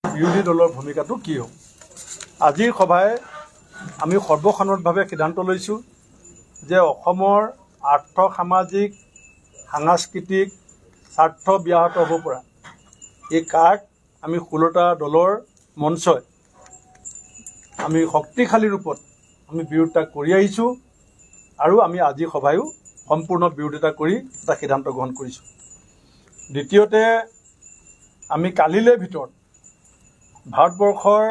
বিৰোধী দলৰ ভূমিকাটো কি হ'ব। আজিৰ সভাই আমি সৰ্বসন্মতভাৱে সিদ্ধান্ত লৈছোঁ যে অসমৰ আৰ্থ সামাজিক সাংস্কৃতিক স্বাৰ্থ ব্যাহত হ'ব পৰা এই কাক আমি 16টা দলৰ মঞ্চই আমি শক্তিশালী ৰূপত আমি বিৰোধিতা কৰি আহিছোঁ আৰু আমি আজি সভায়ো সম্পূৰ্ণ বিৰোধিতা কৰি এটা সিদ্ধান্ত গ্ৰহণ কৰিছোঁ। দ্বিতীয়তে আমি কালিলৈ ভিতৰত ভাৰতবৰ্ষৰ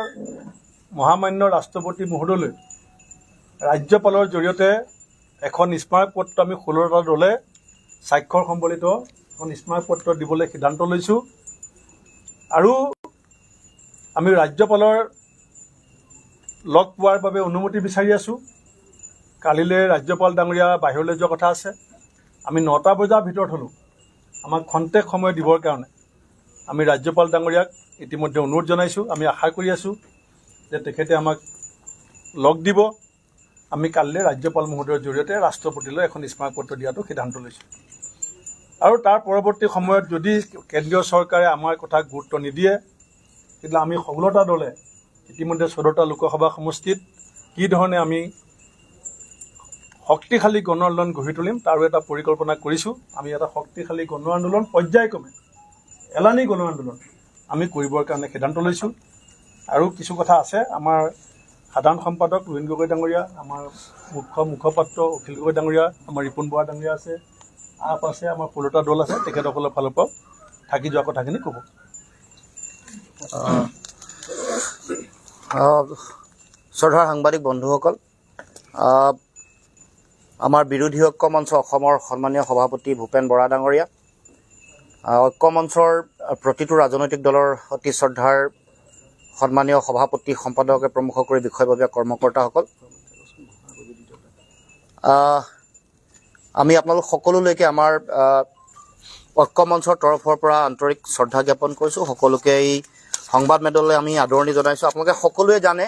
মহামান্য ৰাষ্ট্ৰপতি মহোদয়লৈ ৰাজ্যপালৰ জৰিয়তে এখন স্মাৰকপত্ৰ আমি 16টা দলে স্বাক্ষৰ সম্বলিত এখন স্মাৰকপত্ৰ দিবলৈ সিদ্ধান্ত লৈছোঁ আৰু আমি ৰাজ্যপালৰ লগ পোৱাৰ বাবে অনুমতি বিচাৰি আছোঁ। কালিলৈ ৰাজ্যপাল ডাঙৰীয়া বাহিৰলৈ যোৱা কথা আছে। আমি 9টা বজাৰ ভিতৰত হ'লেও আমাক খন্তেক সময় দিবৰ কাৰণে আমি ৰাজ্যপাল ডাঙৰীয়াক ইতিমধ্যে অনুৰোধ জনাইছোঁ। আমি আশা কৰি আছোঁ যে তেখেতে আমাক লগ দিব। আমি কালিলৈ ৰাজ্যপাল মহোদয়ৰ জৰিয়তে ৰাষ্ট্ৰপতিলৈ এখন স্মাৰকপত্ৰ দিয়াটো সিদ্ধান্ত লৈছোঁ আৰু তাৰ পৰৱৰ্তী সময়ত যদি কেন্দ্ৰীয় চৰকাৰে আমাৰ কথা গুৰুত্ব নিদিয়ে তেতিয়া আমি 16টা দলে ইতিমধ্যে 14টা লোকসভা সমষ্টিত কি ধৰণে আমি শক্তিশালী গণ আন্দোলন গঢ়ি তুলিম তাৰো এটা পৰিকল্পনা কৰিছোঁ। আমি এটা শক্তিশালী গণ আন্দোলন পৰ্যায়ক্ৰমে এলানি গণ আন্দোলন আমি কৰিবৰ কাৰণে সিদ্ধান্ত লৈছোঁ আৰু কিছু কথা আছে। আমাৰ সাধাৰণ সম্পাদক ৰোহিণ গগৈ ডাঙৰীয়া, আমাৰ মুখপাত্ৰ অখিল গগৈ ডাঙৰীয়া, আমাৰ ৰিপুণ বৰা ডাঙৰীয়া আছে, আপ আছে, আমাৰ 16টা দল আছে। তেখেতসকলৰ ফালৰ পৰা থাকি যোৱা কথাখিনি ক'ব। শ্ৰদ্ধাৰ সাংবাদিক বন্ধুসকল, আমাৰ বিৰোধী ঐক্য মঞ্চ অসমৰ সন্মানীয় সভাপতি ভূপেন বৰা ডাঙৰীয়া, ঐক্য মঞ্চৰ প্ৰতিটো ৰাজনৈতিক দলৰ অতি শ্ৰদ্ধাৰ সন্মানীয় সভাপতি সম্পাদকে প্ৰমুখ কৰি বিষয়ববীয়া কৰ্মকৰ্তাসকল, আমি আপোনালোক সকলোলৈকে আমাৰ ঐক্য মঞ্চৰ তৰফৰ পৰা আন্তৰিক শ্ৰদ্ধা জ্ঞাপন কৰিছোঁ। সকলোকে এই সংবাদ মেললৈ আমি আদৰণি জনাইছোঁ। আপোনালোকে সকলোৱে জানে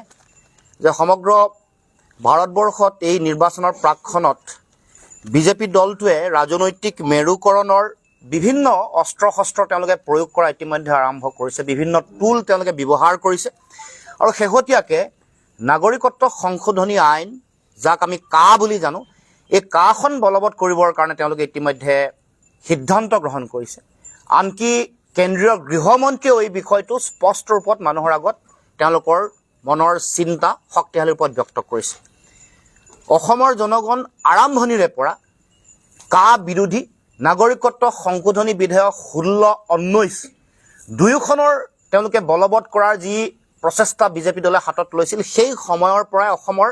যে সমগ্ৰ ভাৰতবৰ্ষত এই নিৰ্বাচনৰ প্ৰাকখনত বিজেপি দলটোৱে ৰাজনৈতিক মেৰুকৰণৰ বিভিন্ন অস্ত্ৰ শস্ত্ৰ তেওঁলোকে প্ৰয়োগ কৰা ইতিমধ্যে আৰম্ভ কৰিছে। বিভিন্ন টুল তেওঁলোকে ব্যৱহাৰ কৰিছে আৰু শেহতীয়াকৈ নাগৰিকত্ব সংশোধনী আইন, যাক আমি কা বুলি জানো, এই কাখন বলবৎ কৰিবৰ কাৰণে তেওঁলোকে ইতিমধ্যে সিদ্ধান্ত গ্ৰহণ কৰিছে। আনকি কেন্দ্ৰীয় গৃহমন্ত্ৰীয়েও এই বিষয়টো স্পষ্ট ৰূপত মানুহৰ আগত তেওঁলোকৰ মনৰ চিন্তা শক্তিশালী ৰূপত ব্যক্ত কৰিছে। অসমৰ জনগণ আৰম্ভণিৰে পৰা কা বিৰোধী, নাগৰিকত্ব সংশোধনী বিধেয়ক 16-19 দুয়োখনৰ তেওঁলোকে বলবৎ কৰাৰ যি প্ৰচেষ্টা বিজেপি দলে হাতত লৈছিল, সেই সময়ৰ পৰাই অসমৰ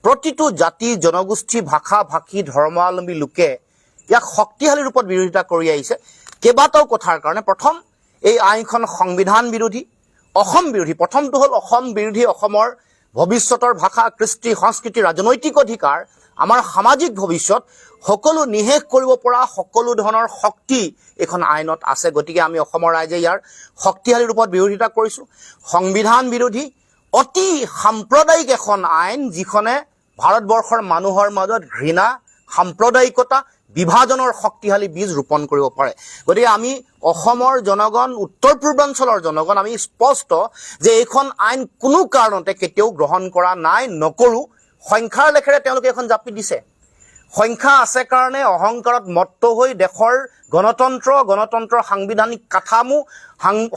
প্ৰতিটো জাতি, জনগোষ্ঠী, ভাষা ভাষী, ধৰ্মাৱলম্বী লোকে ইয়াক শক্তিশালী ৰূপত বিৰোধিতা কৰি আহিছে কেইবাটাও কথাৰ কাৰণে। প্ৰথম, এই আইনখন সংবিধান বিৰোধী, অসম বিৰোধী। প্ৰথমটো হ'ল অসম বিৰোধী। অসমৰ ভৱিষ্যতৰ ভাষা, কৃষ্টি, সংস্কৃতি, ৰাজনৈতিক অধিকাৰ, আমাৰ সামাজিক ভৱিষ্যত সকলো নিশেষ কৰিব পৰা সকলো ধৰণৰ শক্তি এইখন আইনত আছে। গতিকে আমি অসমৰ ৰাইজে ইয়াৰ শক্তিশালী ৰূপত বিৰোধিতা কৰিছোঁ। সংবিধান বিৰোধী, অতি সাম্প্ৰদায়িক এখন আইন, যিখনে ভাৰতবৰ্ষৰ মানুহৰ মাজত ঘৃণা, সাম্প্ৰদায়িকতা, বিভাজনৰ শক্তিশালী বীজ ৰোপণ কৰিব পাৰে। গতিকে আমি অসমৰ জনগণ, উত্তৰ পূৰ্বাঞ্চলৰ জনগণ আমি স্পষ্ট যে এইখন আইন কোনো কাৰণতে কেতিয়াও গ্ৰহণ কৰা নাই, নকৰোঁ। সংখ্যাৰ লেখেৰে তেওঁলোকে এখন জাপি দিছে। সংখ্যা আছে কাৰণে অহংকাৰত মত্ত হৈ দেশৰ গণতন্ত্ৰৰ সাংবিধানিক কাঠামো,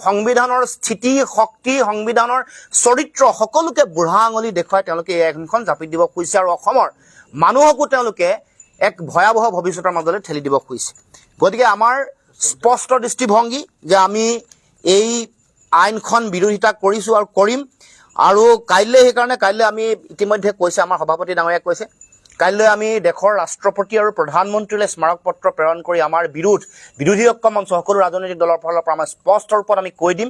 সংবিধানৰ স্থিতি, শক্তি, সংবিধানৰ চৰিত্ৰ সকলোকে বুঢ়া আঙুলি দেখুৱাই তেওঁলোকে এই আইনখন জাপি দিব খুজিছে আৰু অসমৰ মানুহকো তেওঁলোকে এক ভয়াৱহ ভৱিষ্যতৰ মাজলৈ ঠেলি দিব খুজিছে। গতিকে আমাৰ স্পষ্ট দৃষ্টিভংগী যে আমি এই আইনখন বিৰোধিতা কৰিছোঁ আৰু কৰিম। আৰু কাইলৈ আমি ইতিমধ্যে কৈছে, আমাৰ সভাপতি ডাঙৰীয়াই কৈছে, কাইলৈ আমি দেশৰ ৰাষ্ট্ৰপতি আৰু প্ৰধানমন্ত্ৰীলৈ স্মাৰকপত্ৰ প্ৰেৰণ কৰি আমাৰ বিৰোধী ঐক্য মঞ্চ সকলো ৰাজনৈতিক দলৰ ফালৰ পৰা আমাৰ স্পষ্ট ৰূপত আমি কৈ দিম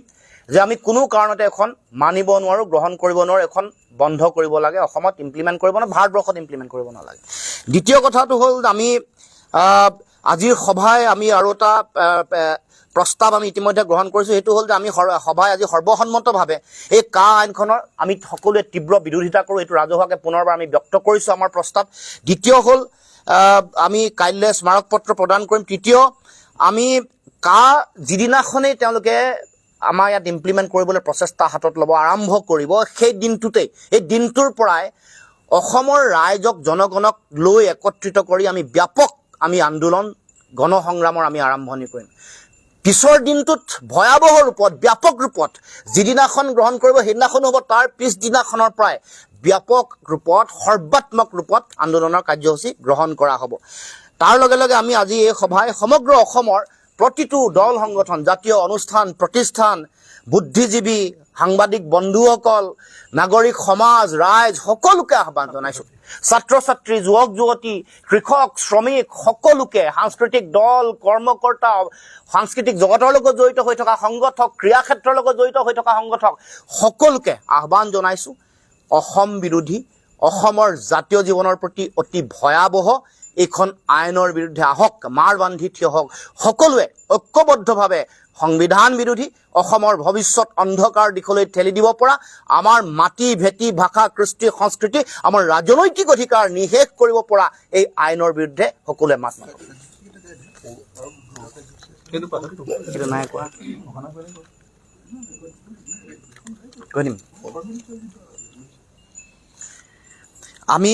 যে আমি কোনো কাৰণতে এখন মানিব নোৱাৰোঁ, গ্ৰহণ কৰিব নোৱাৰোঁ, এখন বন্ধ কৰিব লাগে, অসমত ইমপ্লিমেণ্ট কৰিব নালাগে, ভাৰতবৰ্ষত ইমপ্লিমেণ্ট কৰিব নালাগে। দ্বিতীয় কথাটো হ'ল, আমি আজিৰ সভাই আমি আৰু এটা প্ৰস্তাৱ আমি ইতিমধ্যে গ্ৰহণ কৰিছোঁ। সেইটো হ'ল যে আমি সভাই আজি সৰ্বসন্মতভাৱে এই কা আইনখনৰ আমি সকলোৱে তীব্ৰ বিৰোধিতা কৰোঁ। এইটো ৰাজহুৱাকৈ পুনৰবাৰ আমি ব্যক্ত কৰিছোঁ আমাৰ প্ৰস্তাৱ। দ্বিতীয় হ'ল, আমি কাইলৈ স্মাৰকপত্ৰ প্ৰদান কৰিম। তৃতীয়, আমি কা যিদিনাখনেই তেওঁলোকে আমাৰ ইয়াত ইমপ্লিমেণ্ট কৰিবলৈ প্ৰচেষ্টা হাতত ল'ব আৰম্ভ কৰিব সেই দিনটোতেই এই দিনটোৰ পৰাই অসমৰ ৰাইজক জনগণক লৈ একত্ৰিত কৰি আমি ব্যাপক আন্দোলন গণসংগ্ৰামৰ আমি আৰম্ভণি কৰিম পিছৰ দিনটোত ভয়াৱহ ৰূপত ব্যাপক ৰূপত যিদিনাখন গ্ৰহণ কৰিব সেইদিনাখন হ'ব তাৰ পিছদিনাখনৰ পৰাই ব্যাপক ৰূপত সৰ্বাত্মক ৰূপত আন্দোলনৰ কাৰ্যসূচী গ্ৰহণ কৰা হ'ব তাৰ লগে লগে আমি আজি এই সভাই সমগ্ৰ অসমৰ প্ৰতিটো দল সংগঠন জাতীয় অনুষ্ঠান প্ৰতিষ্ঠান বুদ্ধিজীৱী সাংবাদিক বন্ধুসকল নাগৰিক সমাজ ৰাইজ সকলোকে আহ্বান জনাইছোঁ ছাত্ৰ ছাত্ৰী যুৱক যুৱতী কৃষক শ্ৰমিক সকলোকে সাংস্কৃতিক দল কৰ্মকৰ্তা সাংস্কৃতিক জগতৰ লগত জড়িত হৈ থকা সংগঠক ক্ৰীড়া ক্ষেত্ৰৰ লগত জড়িত হৈ থকা সংগঠক সকলোকে আহ্বান জনাইছোঁ অসম বিৰোধী অসমৰ জাতীয় জীৱনৰ প্ৰতি অতি ভয়াৱহ এইখন আইনৰ বিৰুদ্ধে আহক মাৰ বান্ধি থিয় হওক সকলোৱে ঐক্যবদ্ধভাৱে সংবিধান বিৰোধী অসমৰ ভৱিষ্যত অন্ধকাৰ দিশলৈ ঠেলি দিব পৰা আমাৰ মাটি ভেটি ভাষা কৃষ্টি সংস্কৃতি আমাৰ ৰাজনৈতিক অধিকাৰ নিশেষ কৰিব পৰা এই আইনৰ বিৰুদ্ধে সকলোৱে মাত মাতক নাই কোৱা আমি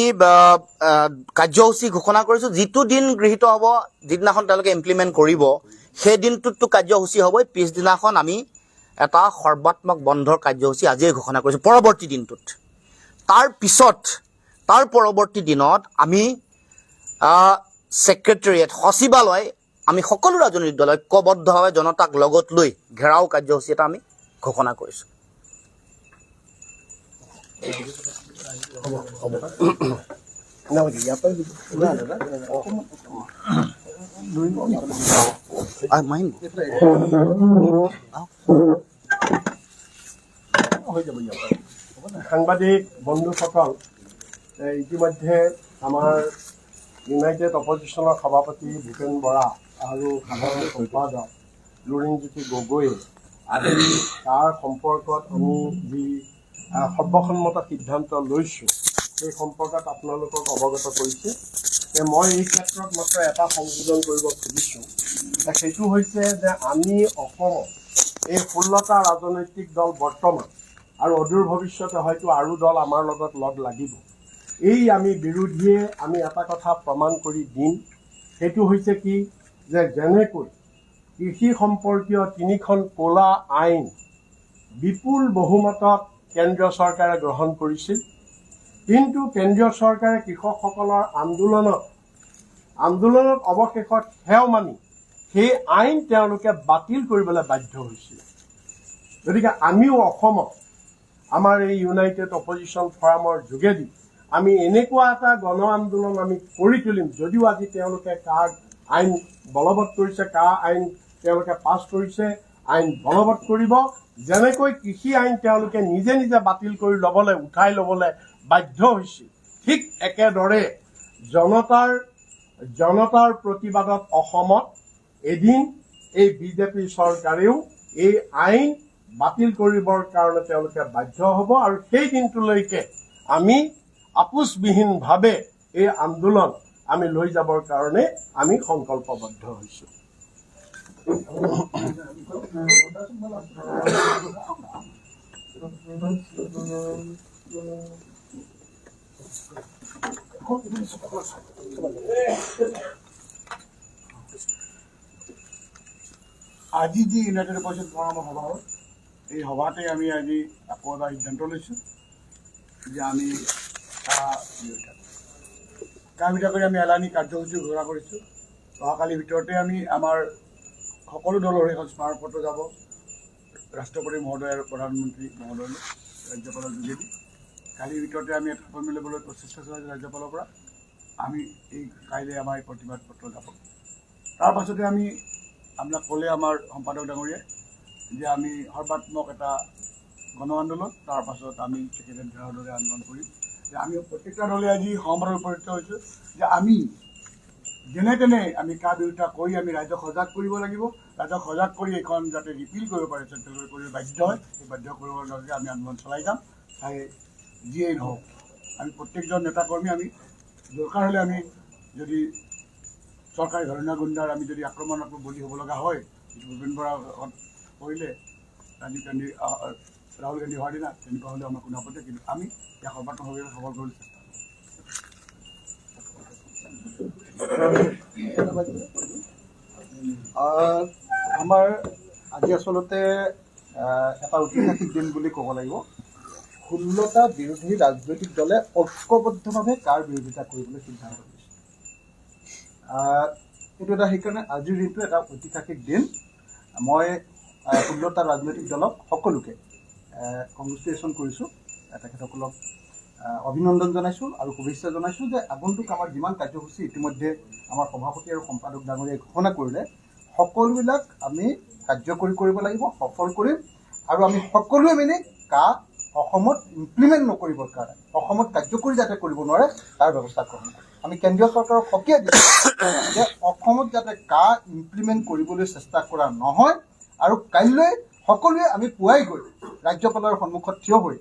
কাৰ্যসূচী ঘোষণা কৰিছোঁ যিটো দিন গৃহীত হ'ব যিদিনাখন তেওঁলোকে ইমপ্লিমেণ্ট কৰিব সেই দিনটোততো কাৰ্যসূচী হ'বই পিছদিনাখন আমি এটা সৰ্বাত্মক বন্ধৰ কাৰ্যসূচী আজিয়ে ঘোষণা কৰিছোঁ পৰৱৰ্তী দিনটোত তাৰ পৰৱৰ্তী দিনত আমি ছেক্ৰেটেৰিয়েট সচিবালয় আমি সকলো ৰাজনৈতিক দল ঐক্যবদ্ধভাৱে জনতাক লগত লৈ ঘেৰাও কাৰ্যসূচী এটা আমি ঘোষণা কৰিছোঁ সাংবাদিক বন্ধুসকল ইতিমধ্যে আমাৰ ইউনাইটেড অপজিশ্যনৰ সভাপতি ভূপেন বৰা আৰু সাধাৰণ সম্পাদক লুৰিণজ্যোতি গগৈয়ে আজি তাৰ সম্পৰ্কত আমি যি সৰ্বসন্মত সিদ্ধান্ত লৈছোঁ সেই সম্পৰ্কত আপোনালোকক অৱগত কৰিছে যে মই এই ক্ষেত্ৰত মাত্ৰ এটা সংযোজন কৰিব খুজিছোঁ সেইটো হৈছে যে আমি অসমত এই 16টা ৰাজনৈতিক দল বৰ্তমান আৰু অদূৰ ভৱিষ্যতে হয়তো আৰু দল আমাৰ লগত লগ লাগিব এই আমি বিৰোধীয়ে আমি এটা কথা প্ৰমাণ কৰি দিম সেইটো হৈছে কি যে যেনেকৈ কৃষি সম্পৰ্কীয় 3খন ক'লা আইন বিপুল বহুমতত কেন্দ্ৰীয় চৰকাৰে গ্ৰহণ কৰিছিল কিন্তু কেন্দ্ৰীয় চৰকাৰে কৃষকসকলৰ আন্দোলনত অৱশেষত সেও মানি সেই আইন তেওঁলোকে বাতিল কৰিবলৈ বাধ্য হৈছিল গতিকে আমিও অসমত আমাৰ এই ইউনাইটেড অপজিশ্যন ফৰামৰ যোগেদি আমি এনেকুৱা এটা গণ আন্দোলন আমি কৰি তুলিম যদিও আজি তেওঁলোকে কাৰ আইন বলবৎ কৰিছে কাৰ আইন তেওঁলোকে পাছ কৰিছে আইন বলবৎ কৰিব যেনেকৈ কৃষি আইন তেওঁলোকে নিজে নিজে বাতিল কৰি ল'বলৈ উঠাই ল'বলৈ বাধ্য হৈছিল ঠিক একেদৰে জনতাৰ প্ৰতিবাদত অসমত এদিন এই বিজেপি চৰকাৰেও এই আইন বাতিল কৰিবৰ কাৰণে তেওঁলোকে বাধ্য হ'ব আৰু সেই দিনটোলৈকে আমি আপোচবিহীনভাৱে এই আন্দোলন আমি লৈ যাবৰ কাৰণে আমি সংকল্পবদ্ধ হৈছোঁ আজি যি ইউনাইটেড অপজিশ্যন ফৰামৰ সভা হ'ল এই সভাতে আমি আজি আকৌ এটা সিদ্ধান্ত লৈছোঁ যে আমি তাৰ ভিতৰত আমি এলানি কাৰ্যসূচী ঘোষণা কৰিছোঁ অহাকালিৰ ভিতৰতে আমি আমাৰ সকলো দলৰ এখন স্মাৰকপত্ৰ যাব ৰাষ্ট্ৰপতি মহোদয় আৰু প্ৰধানমন্ত্ৰী মহোদয়লৈ ৰাজ্যপালৰ যোগেদি কালিৰ ভিতৰতে আমি এটা সময় মিলাবলৈ প্ৰচেষ্টা চলাইছোঁ ৰাজ্যপালৰ পৰা আমি এই কাইলৈ আমাৰ এই প্ৰতিবাদ পত্ৰ যাব তাৰ পাছতে আমি আপোনাক ক'লে আমাৰ সম্পাদক ডাঙৰীয়াই যে আমি সৰ্বাত্মক এটা গণ আন্দোলন তাৰ পাছত আমি ছেক্ৰেটাৰী ঘেৰাওৰ দৰে আন্দোলন কৰিম যে আমি প্ৰত্যেকটা দলে আজি সহমতত উপনীত হৈছোঁ যে আমি যেনে তেনে আমি কা বিৰোধিতা কৰি আমি ৰাইজক সজাগ কৰিব লাগিব ৰাইজক সজাগ কৰি এইখন যাতে ৰিপিল কৰিব পাৰে চেণ্ট্ৰেল কৰিব বাধ্য হয় সেই বাধ্য কৰিবৰ বাবে আমি আন্দোলন চলাই যাম চাই যিয়েই নহওক আমি প্ৰত্যেকজন নেতাকৰ্মী আমি দৰকাৰ হ'লে আমি যদি চৰকাৰী ঘৰণীয়া গুণ্ডাৰ আমি যদি আক্ৰমণত বলি হ'ব লগা হয় ভূপেন বৰা কৰিলে ৰাজীৱ গান্ধী ৰাহুল গান্ধী হোৱাৰ দিনা তেনেকুৱা হ'লেও আমাৰ কোনো আপত্তি, কিন্তু আমি ইয়াক সৰ্বাত্মকভাৱে সফল কৰিবলৈ চেষ্টা কৰিম। আমাৰ আজি আচলতে এটা ঐতিহাসিক দিন বুলি ক'ব লাগিব। 16টা বিৰোধী ৰাজনৈতিক দলে ঐক্যবদ্ধভাৱে কাৰ বিৰোধিতা কৰিবলৈ সিদ্ধান্ত কৰিছে। এইটো এটা সেইকাৰণে আজিৰ দিনটো এটা ঐতিহাসিক দিন। মই 16টা ৰাজনৈতিক দলক সকলোকে কংগ্ৰেচুলেশ্যন কৰিছোঁ, তেখেতসকলক অভিনন্দন জনাইছোঁ আৰু শুভেচ্ছা জনাইছোঁ যে আগন্তুক আমাৰ যিমান কাৰ্যসূচী ইতিমধ্যে আমাৰ সভাপতি আৰু সম্পাদক ডাঙৰীয়াই ঘোষণা কৰিলে, সকলোবিলাক আমি কাৰ্যকৰী কৰিব লাগিব, সফল কৰিম আৰু আমি সকলোৱে মিলি অসমত ইমপ্লিমেণ্ট নকৰিবৰ কাৰণে, অসমত কাৰ্যকৰী যাতে কৰিব নোৱাৰে তাৰ ব্যৱস্থা কৰিম। আমি কেন্দ্ৰীয় চৰকাৰক সকীয়াই দিছোঁ যে অসমত যাতে ইমপ্লিমেণ্ট কৰিবলৈ চেষ্টা কৰা নহয় আৰু কাইলৈ সকলোৱে আমি পুৱাই গৈ ৰাজ্যপালৰ সন্মুখত থিয় হৈ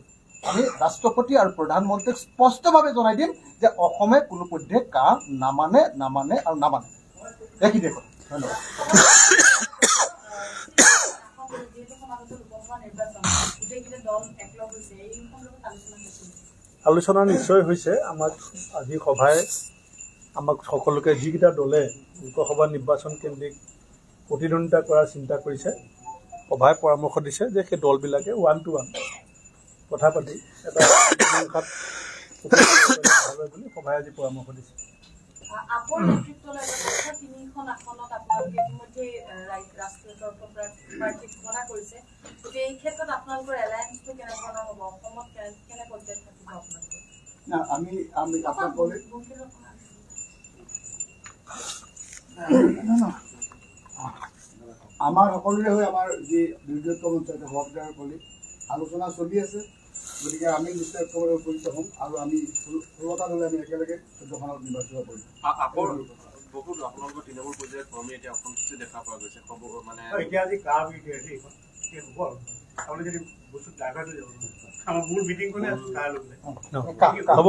আমি ৰাষ্ট্ৰপতি আৰু প্ৰধানমন্ত্ৰীক স্পষ্টভাৱে জনাই দিম যে অসমে কোনোপধ্যে নামানে আৰু নামানে। এইখিনিয়ে কথা। ধন্যবাদ। আলোচনা নিশ্চয় হৈছে। আজি সভাই আমাক সকলোকে যিকেইটা দলে লোকসভা নিৰ্বাচন কেন্দ্ৰিক প্ৰতিদ্বন্দ্বিতা কৰাৰ চিন্তা কৰিছে, সভাই পৰামৰ্শ দিছে যে সেই দলবিলাকে 1-to-1 কথা পাতি এটা সংখ্যাত বুলি সভাই আজি পৰামৰ্শ দিছে। আপৰ নেতৃত্বলৈ 3খন আসনত আপোনালোকে ইতিমধ্যে ৰাষ্ট্ৰীয় তৰফৰ পৰা প্ৰাৰ্থী ঘোষণা কৰিছে। গতিকে এই ক্ষেত্ৰত আপোনালোকৰ এলায়েন্সটো কেনেধৰণৰ হ'ব? অসমত কেনে পৰ্যায়ত থাকিব আপোনালোকে? আমি আপোনালোকলৈ আমাৰ সকলোৰে হৈ আমাৰ যি বিৰোধী মঞ্চত সভাপতি কলি আলোচনা চলি আছে। গতিকে আমি নিশ্চয় একেবাৰে উপনীত হ'ম আৰু আমি 16টা দলে আমি একেলগে 14খনত নিৰ্বাচিত কৰিম। বহুত আপোনালোকৰ তৃণমূল পৰ্যায়ত কৰ্মী এতিয়া অসন্তুষ্টি দেখা পোৱা গৈছে। মানে এতিয়া আজি কাৰ মিটিং আছে হ'ব আৰু আপুনি যদি বস্তু ড্ৰাইভাৰটো যাব আমাৰ মূল মিটিংখনে কাৰ ল'বলৈ হ'ব।